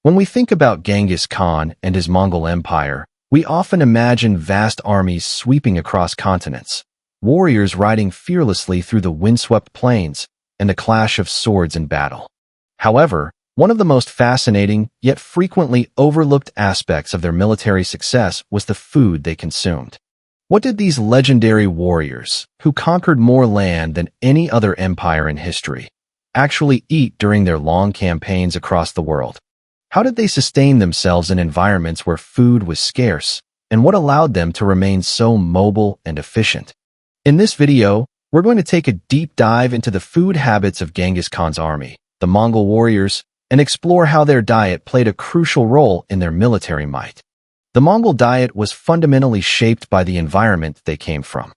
When we think about Genghis Khan and his Mongol Empire, we often imagine vast armies sweeping across continents, warriors riding fearlessly through the windswept plains, and a clash of swords in battle. However, one of the most fascinating, yet frequently overlooked aspects of their military success was the food they consumed. What did these legendary warriors, who conquered more land than any other empire in history, actually eat during their long campaigns across the world? How did they sustain themselves in environments where food was scarce, and what allowed them to remain so mobile and efficient? In this video, we're going to take a deep dive into the food habits of Genghis Khan's army, the Mongol warriors, and explore how their diet played a crucial role in their military might. The Mongol diet was fundamentally shaped by the environment they came from.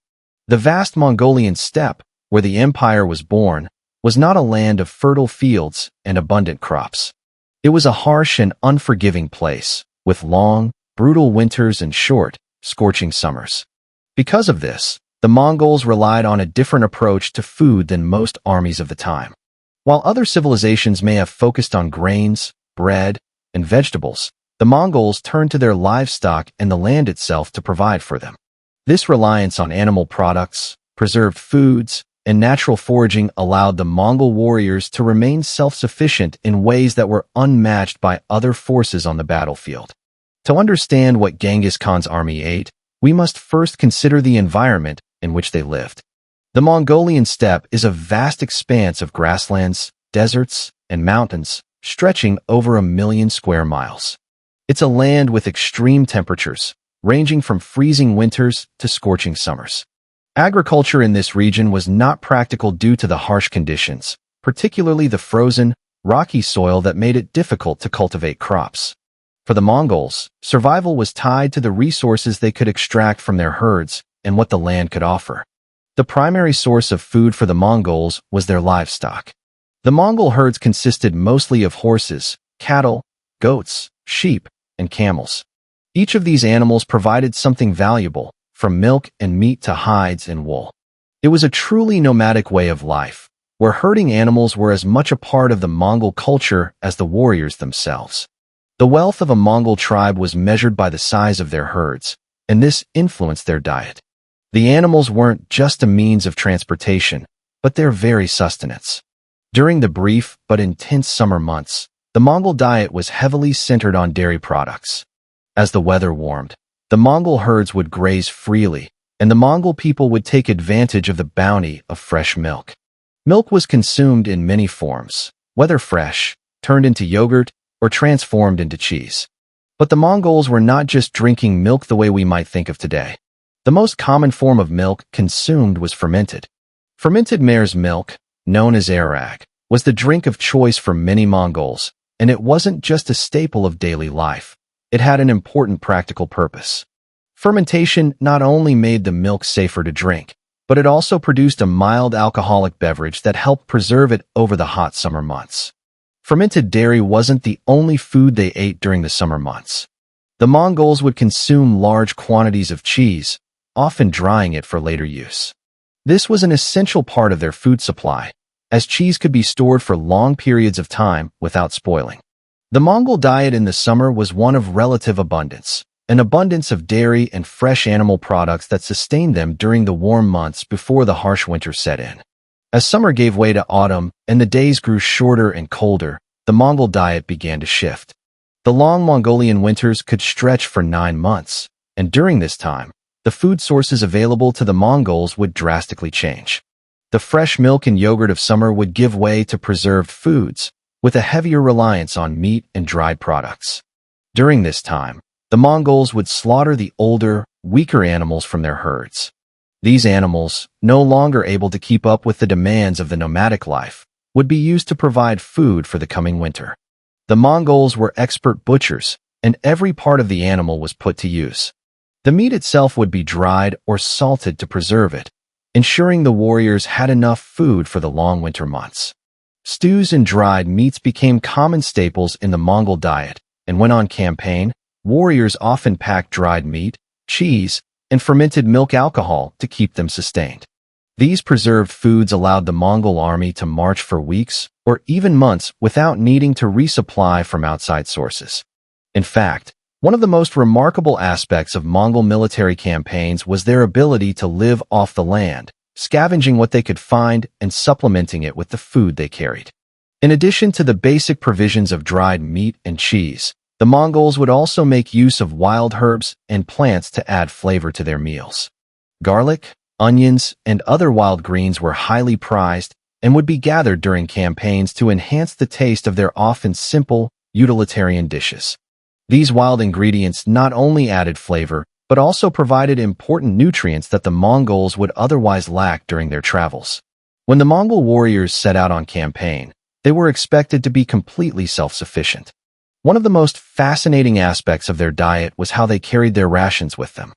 The vast Mongolian steppe, where the empire was born, was not a land of fertile fields and abundant crops. It was a harsh and unforgiving place, with long, brutal winters and short, scorching summers. Because of this, the Mongols relied on a different approach to food than most armies of the time. While other civilizations may have focused on grains, bread, and vegetables, the Mongols turned to their livestock and the land itself to provide for them. This reliance on animal products, preserved foods, and natural foraging allowed the Mongol warriors to remain self-sufficient in ways that were unmatched by other forces on the battlefield. To understand what Genghis Khan's army ate, we must first consider the environment in which they lived. The Mongolian steppe is a vast expanse of grasslands, deserts, and mountains, stretching over 1 million square miles. It's a land with extreme temperatures, ranging from freezing winters to scorching summers. Agriculture in this region was not practical due to the harsh conditions, particularly the frozen, rocky soil that made it difficult to cultivate crops. For the Mongols, survival was tied to the resources they could extract from their herds and what the land could offer. The primary source of food for the Mongols was their livestock. The Mongol herds consisted mostly of horses, cattle, goats, sheep, and camels. Each of these animals provided something valuable, from milk and meat to hides and wool. It was a truly nomadic way of life, where herding animals were as much a part of the Mongol culture as the warriors themselves. The wealth of a Mongol tribe was measured by the size of their herds, and this influenced their diet. The animals weren't just a means of transportation, but their very sustenance. During the brief but intense summer months, the Mongol diet was heavily centered on dairy products. As the weather warmed, the Mongol herds would graze freely, and the Mongol people would take advantage of the bounty of fresh milk. Milk was consumed in many forms, whether fresh, turned into yogurt, or transformed into cheese. But the Mongols were not just drinking milk the way we might think of today. The most common form of milk consumed was fermented. Fermented mare's milk, known as arag, was the drink of choice for many Mongols, and it wasn't just a staple of daily life. It had an important practical purpose. Fermentation not only made the milk safer to drink, but it also produced a mild alcoholic beverage that helped preserve it over the hot summer months. Fermented dairy wasn't the only food they ate during the summer months. The Mongols would consume large quantities of cheese, often drying it for later use. This was an essential part of their food supply, as cheese could be stored for long periods of time without spoiling. The Mongol diet in the summer was one of relative abundance, an abundance of dairy and fresh animal products that sustained them during the warm months before the harsh winter set in. As summer gave way to autumn and the days grew shorter and colder, the Mongol diet began to shift. The long Mongolian winters could stretch for 9 months, and during this time, the food sources available to the Mongols would drastically change. The fresh milk and yogurt of summer would give way to preserved foods, with a heavier reliance on meat and dried products. During this time, the Mongols would slaughter the older, weaker animals from their herds. These animals, no longer able to keep up with the demands of the nomadic life, would be used to provide food for the coming winter. The Mongols were expert butchers, and every part of the animal was put to use. The meat itself would be dried or salted to preserve it, ensuring the warriors had enough food for the long winter months. Stews and dried meats became common staples in the Mongol diet, and when on campaign, warriors often packed dried meat, cheese, and fermented milk alcohol to keep them sustained. These preserved foods allowed the Mongol army to march for weeks or even months without needing to resupply from outside sources. In fact, one of the most remarkable aspects of Mongol military campaigns was their ability to live off the land, scavenging what they could find and supplementing it with the food they carried. In addition to the basic provisions of dried meat and cheese, the Mongols would also make use of wild herbs and plants to add flavor to their meals. Garlic, onions, and other wild greens were highly prized and would be gathered during campaigns to enhance the taste of their often simple, utilitarian dishes. These wild ingredients not only added flavor, but also provided important nutrients that the Mongols would otherwise lack during their travels. When the Mongol warriors set out on campaign, they were expected to be completely self-sufficient. One of the most fascinating aspects of their diet was how they carried their rations with them.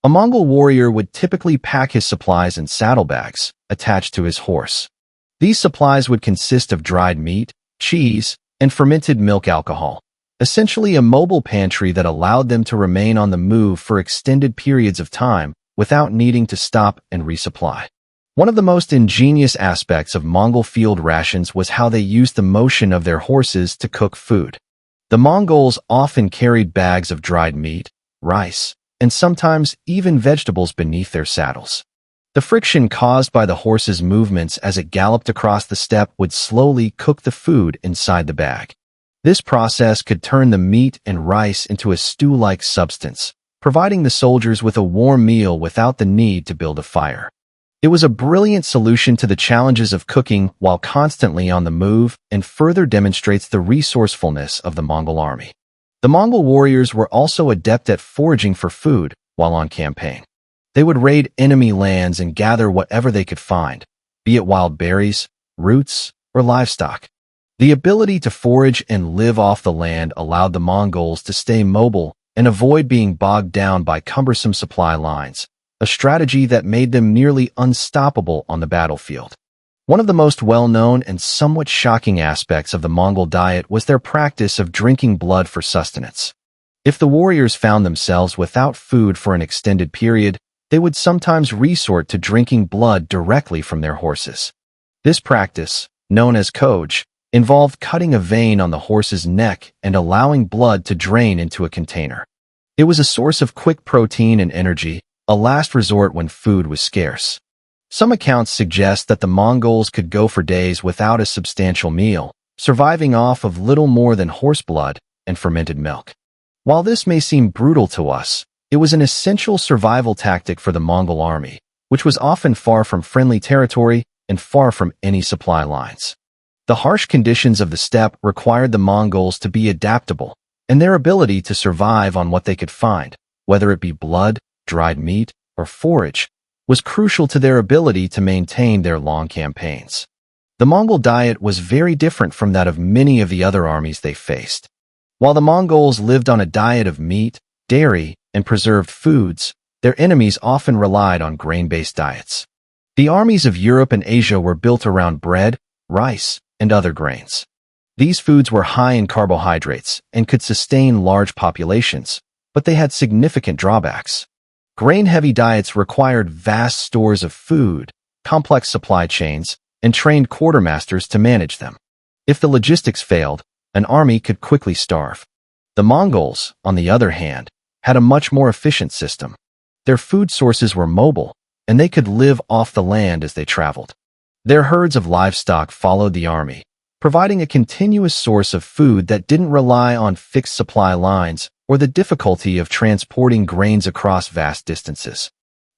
A Mongol warrior would typically pack his supplies in saddlebags attached to his horse. These supplies would consist of dried meat, cheese, and fermented milk alcohol, essentially a mobile pantry that allowed them to remain on the move for extended periods of time without needing to stop and resupply. One of the most ingenious aspects of Mongol field rations was how they used the motion of their horses to cook food. The Mongols often carried bags of dried meat, rice, and sometimes even vegetables beneath their saddles. The friction caused by the horse's movements as it galloped across the steppe would slowly cook the food inside the bag. This process could turn the meat and rice into a stew-like substance, providing the soldiers with a warm meal without the need to build a fire. It was a brilliant solution to the challenges of cooking while constantly on the move and further demonstrates the resourcefulness of the Mongol army. The Mongol warriors were also adept at foraging for food while on campaign. They would raid enemy lands and gather whatever they could find, be it wild berries, roots, or livestock. The ability to forage and live off the land allowed the Mongols to stay mobile and avoid being bogged down by cumbersome supply lines, a strategy that made them nearly unstoppable on the battlefield. One of the most well-known and somewhat shocking aspects of the Mongol diet was their practice of drinking blood for sustenance. If the warriors found themselves without food for an extended period, they would sometimes resort to drinking blood directly from their horses. This practice, known as koj, involved cutting a vein on the horse's neck and allowing blood to drain into a container. It was a source of quick protein and energy, a last resort when food was scarce. Some accounts suggest that the Mongols could go for days without a substantial meal, surviving off of little more than horse blood and fermented milk. While this may seem brutal to us, it was an essential survival tactic for the Mongol army, which was often far from friendly territory and far from any supply lines. The harsh conditions of the steppe required the Mongols to be adaptable, and their ability to survive on what they could find, whether it be blood, dried meat, or forage, was crucial to their ability to maintain their long campaigns. The Mongol diet was very different from that of many of the other armies they faced. While the Mongols lived on a diet of meat, dairy, and preserved foods, their enemies often relied on grain-based diets. The armies of Europe and Asia were built around bread, rice, and other grains. These foods were high in carbohydrates and could sustain large populations, but they had significant drawbacks. Grain-heavy diets required vast stores of food, complex supply chains, and trained quartermasters to manage them. If the logistics failed, an army could quickly starve. The Mongols, on the other hand, had a much more efficient system. Their food sources were mobile, and they could live off the land as they traveled. Their herds of livestock followed the army, providing a continuous source of food that didn't rely on fixed supply lines or the difficulty of transporting grains across vast distances.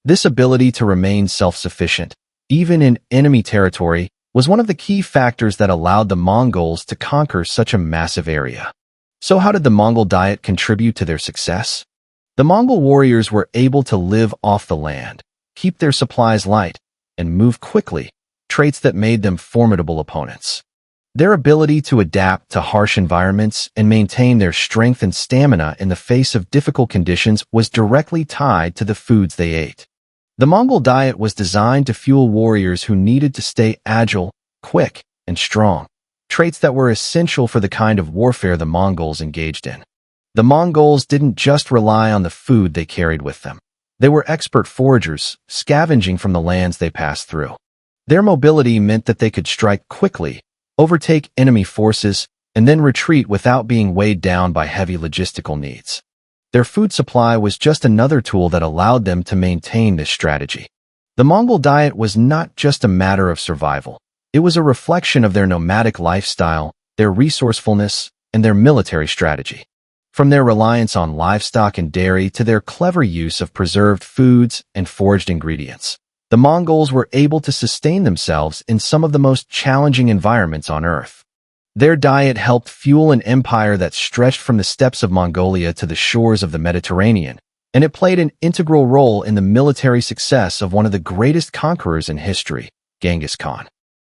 This ability to remain self-sufficient, even in enemy territory, was one of the key factors that allowed the Mongols to conquer such a massive area. So how did the Mongol diet contribute to their success? The Mongol warriors were able to live off the land, keep their supplies light, and move quickly, traits that made them formidable opponents. Their ability to adapt to harsh environments and maintain their strength and stamina in the face of difficult conditions was directly tied to the foods they ate. The Mongol diet was designed to fuel warriors who needed to stay agile, quick, and strong, traits that were essential for the kind of warfare the Mongols engaged in. The Mongols didn't just rely on the food they carried with them. They were expert foragers, scavenging from the lands they passed through. Their mobility meant that they could strike quickly, overtake enemy forces, and then retreat without being weighed down by heavy logistical needs. Their food supply was just another tool that allowed them to maintain this strategy. The Mongol diet was not just a matter of survival. It was a reflection of their nomadic lifestyle, their resourcefulness, and their military strategy. From their reliance on livestock and dairy to their clever use of preserved foods and foraged ingredients, the Mongols were able to sustain themselves in some of the most challenging environments on Earth. Their diet helped fuel an empire that stretched from the steppes of Mongolia to the shores of the Mediterranean, and it played an integral role in the military success of one of the greatest conquerors in history, Genghis Khan.